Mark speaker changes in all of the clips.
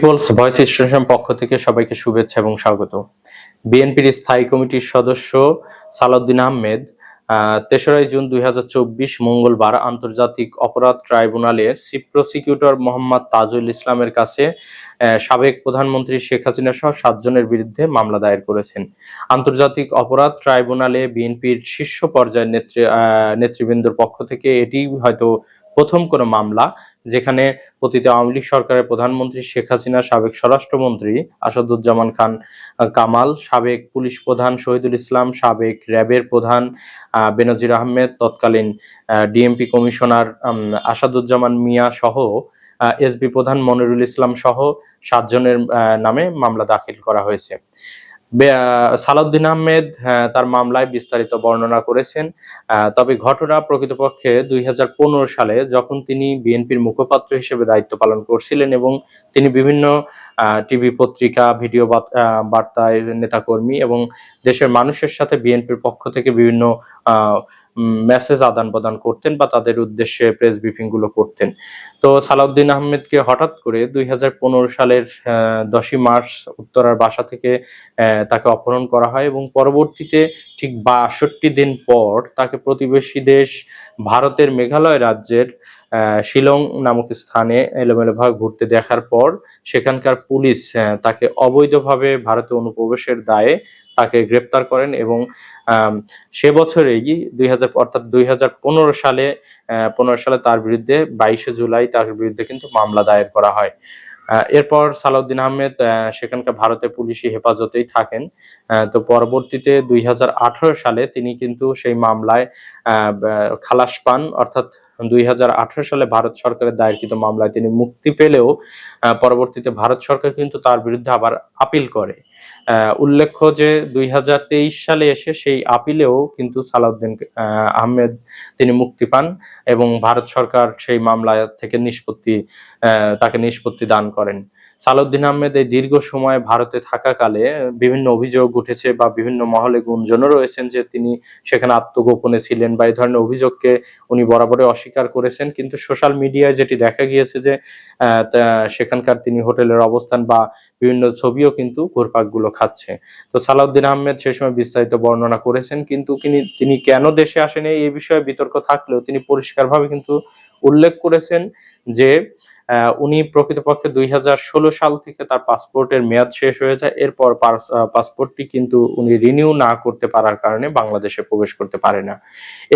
Speaker 1: People's voice station পক্ষ থেকে সবাইকে শুভেচ্ছা এবং স্বাগত। বিএনপির স্থায়ী কমিটির সদস্য সালাউদ্দিন আহমেদ ৩রা জুন ২০২৪ মঙ্গলবার আন্তর্জাতিক অপরাধ ট্রাইব্যুনালের চিফ প্রসিকিউটর মোহাম্মদ তাজুল ইসলামের কাছে সাবেক প্রধানমন্ত্রী শেখ হাসিনা সহ ৭ জনের বিরুদ্ধে মামলা দায়ের করেছেন। আন্তর্জাতিক অপরাধ ট্রাইব্যুনালে বিএনপির শীর্ষ পর্যায়ের নেতৃবৃন্দর পক্ষ থেকে এটি হয়তো প্রথম কোনো মামলা যেখানে অতীতে আওয়ামী লীগ সরকারের প্রধানমন্ত্রী শেখ হাসিনা, সাবেক স্বরাষ্ট্রমন্ত্রী আসাদুজ্জামান খান কামাল, সাবেক পুলিশ প্রধান শহীদুল ইসলাম, সাবেক র্যাবের প্রধান বেনজির আহমেদ, তৎকালীন ডিএমপি কমিশনার আসাদুজ্জামান মিয়া সহ এসবি প্রধান মনিরুল ইসলাম সহ ৭ জনের নামে মামলা দাখিল করা হয়েছে। সালাউদ্দিন আহমেদ তার মামলায় বিস্তারিত বর্ণনা করেছেন। তবে ঘটনা প্রকৃতপক্ষে ২০১৫ সালে যখন তিনি বিএনপির মুখপাত্র হিসেবে দায়িত্ব পালন করছিলেন এবং তিনি বিভিন্ন টিভি পত্রিকা, ভিডিও বার্তায় নেতাকর্মী এবং দেশের মানুষের সাথে বিএনপির পক্ষ থেকে বিভিন্ন মেসেজ আদান প্রদান করতেন বা তাদের উদ্দেশ্যে প্রেস ব্রিফিং গুলো করতেন। তো সালাউদ্দিন আহমেদকে হঠাৎ করে ২০১৫ সালের ১০ই মার্চ উত্তরার বাসা থেকে তাকে অপহরণ করা হয় এবং পরবর্তীতে ঠিক ৬২ দিন পর তাকে প্রতিবেশী দেশ ভারতের মেঘালয় রাজ্যের শিলং নামক স্থানে এলোমেলোভাবে ঘুরতে দেখার পর সেখানকার পুলিশ তাকে অবৈধভাবে ভারতে অনুপ্রবেশের দায়ে তাকে গ্রেপ্তার করেন এবং সে বছরেই ২০১৫ সালে তার বিরুদ্ধে ২২শে জুলাই তার বিরুদ্ধে কিন্তু মামলা দায়ের করা হয়। এরপর সালাউদ্দিন আহমেদ সেখানকার ভারতের পুলিশি হেফাজতেই থাকেন। তো পরবর্তীতে ২০১৮ সালে তিনি কিন্তু সেই মামলায় খালাস পান, অর্থাৎ ২০১৮ সালে ভারত সরকারের দায়েরকৃত মামলায় তিনি মুক্তি পেলেও পরবর্তীতে ভারত সরকার কিন্তু তার বিরুদ্ধে আবার আপিল করে। উল্লেখ্য যে ২০২৩ সালে এসে সেই আপিলেও কিন্তু সালাউদ্দিন আহমেদ তিনি মুক্তি পান এবং ভারত সরকার সেই মামলা থেকে তাকে নিষ্পত্তি দান করেন। সালাউদ্দিন আহমেদ এই দীর্ঘ সময় ভারতে থাকাকালে বিভিন্ন অভিযোগ উঠেছে বা বিভিন্ন মহলে গুঞ্জনও রয়েছেন যে তিনি সেখানে আত্মগোপনে ছিলেন বা এই ধরনের অভিযোগকে উনি বরাবরই অস্বীকার করেছেন। কিন্তু সোশ্যাল মিডিয়ায় যেটি দেখা গিয়েছে যে সেখানকার তিনি হোটেলের অবস্থান বা বিভিন্ন ছবিও কিন্তু ঘুরপাকগুলো খাচ্ছে। তো সালাউদ্দিন আহমেদ সে সময় বিস্তারিত বর্ণনা করেছেন, কিন্তু তিনি কেন দেশে আসেন এই বিষয়ে বিতর্ক থাকলেও তিনি পরিষ্কারভাবে কিন্তু উল্লেখ করেছেন যে উনি প্রকৃতপক্ষে ২০১৬ সাল থেকে তার পাসপোর্টের মেয়াদ শেষ হয়ে যায়। এরপর পাসপোর্টটি কিন্তু উনি রিনিউ না করতে পারার কারণে বাংলাদেশে প্রবেশ করতে পারে না।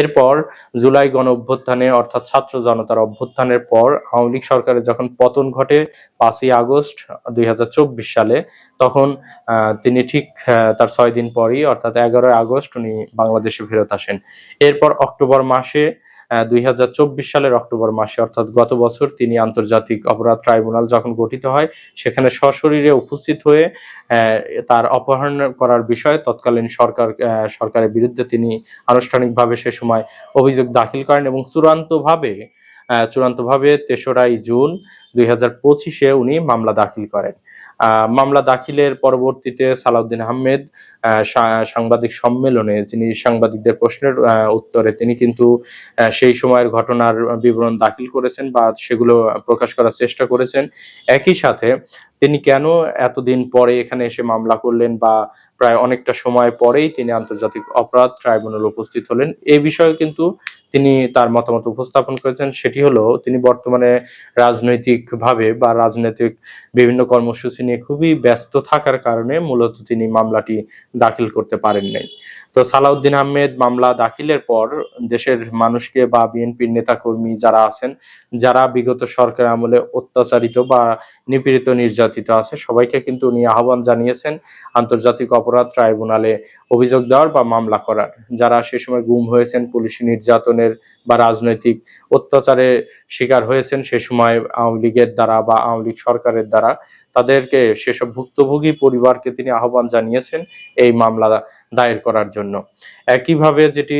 Speaker 1: এরপর জুলাই গণ অভ্যুত্থানে অর্থাৎ ছাত্র জনতার অভ্যুত্থানের পর আওয়ামী লীগ সরকারের যখন পতন ঘটে ৫ই আগস্ট ২০২৪ সালে, তখন তিনি ঠিক তার ৬ দিন পরই অর্থাৎ ১১ আগস্ট উনি বাংলাদেশে ফেরত আসেন। এরপর অক্টোবর মাসে ২০২৪ সালের অক্টোবর মাসে অর্থাৎ গত বছর তিনি আন্তর্জাতিক অপরাধ ট্রাইব্যুনাল যখন গঠিত হয় সেখানে সশরীরে উপস্থিত হয়ে তার অপহরণ করার বিষয়ে তৎকালীন সরকারের বিরুদ্ধে তিনি আনুষ্ঠানিকভাবে সে সময় অভিযোগ দাখিল করেন এবং চূড়ান্তভাবে ৩রা জুন ২০২৫ উনি মামলা দাখিল করেন। মামলা দাখিলের পরবর্তীতে সালাউদ্দিন আহমেদ সাংবাদিক সম্মেলনে যিনি সাংবাদিকদের প্রশ্নের উত্তরে তিনি কিন্তু সেই সময়ের ঘটনার বিবরণ দাখিল করেছেন বা সেগুলো প্রকাশ করার চেষ্টা করেছেন। একই সাথে তিনি কেন এতদিন পরে এখানে এসে মামলা করলেন বা প্রায় অনেকটা সময় পরেই তিনি আন্তর্জাতিক অপরাধ ট্রাইব্যুনালে উপস্থিত হলেন এই বিষয়ে কিন্তু তিনি তার মতামত উপস্থাপন করেছেন। সেটি হলো তিনি বর্তমানে রাজনৈতিকভাবে বা রাজনৈতিক বিভিন্ন কর্মসূচি নিয়ে খুবই ব্যস্ত থাকার কারণে মূলত তিনি মামলাটি দাখিল করতে পারেন নাই। তো সালাউদ্দিন আহমেদ মামলা দাখিলের পর দেশের মানুষকে বা বিএনপির নেতাকর্মী যারা আছেন, যারা বিগত সরকার আমলে অত্যাচারিত বা নিপীড়িত নির্যাতিত আছে সবাইকে কিন্তু উনি আহ্বান জানিয়েছেন আন্তর্জাতিক অপরাধ ট্রাইব্যুনালে অভিযোগ দেওয়ার বা মামলা করার। যারা সে সময় গুম হয়েছেন, পুলিশি নির্যাতনের বা রাজনৈতিক অত্যাচারের শিকার হয়েছেন সে সময় আওয়ামী লীগের দ্বারা বা আওয়ামী লীগ সরকারের দ্বারা, তাদেরকে সেসব ভুক্তভোগী পরিবারকে তিনি আহ্বান জানিয়েছেন এই মামলা দায়ের করার জন্য। একইভাবে যেটি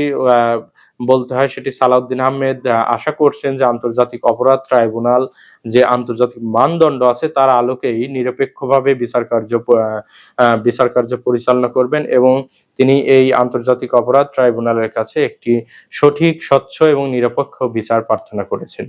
Speaker 1: বলতে হয় সেটি সালাউদ্দিন আহমেদ আশা করছেন যে আন্তর্জাতিক অপরাধ ট্রাইব্যুনাল যে আন্তর্জাতিক মানদণ্ড আছে তার আলোকেই নিরপেক্ষভাবে বিচার কার্য পরিচালনা করবেন এবং তিনি এই আন্তর্জাতিক অপরাধ ট্রাইব্যুনালের কাছে একটি সঠিক, স্বচ্ছ এবং নিরপেক্ষ বিচার প্রার্থনা করেছেন।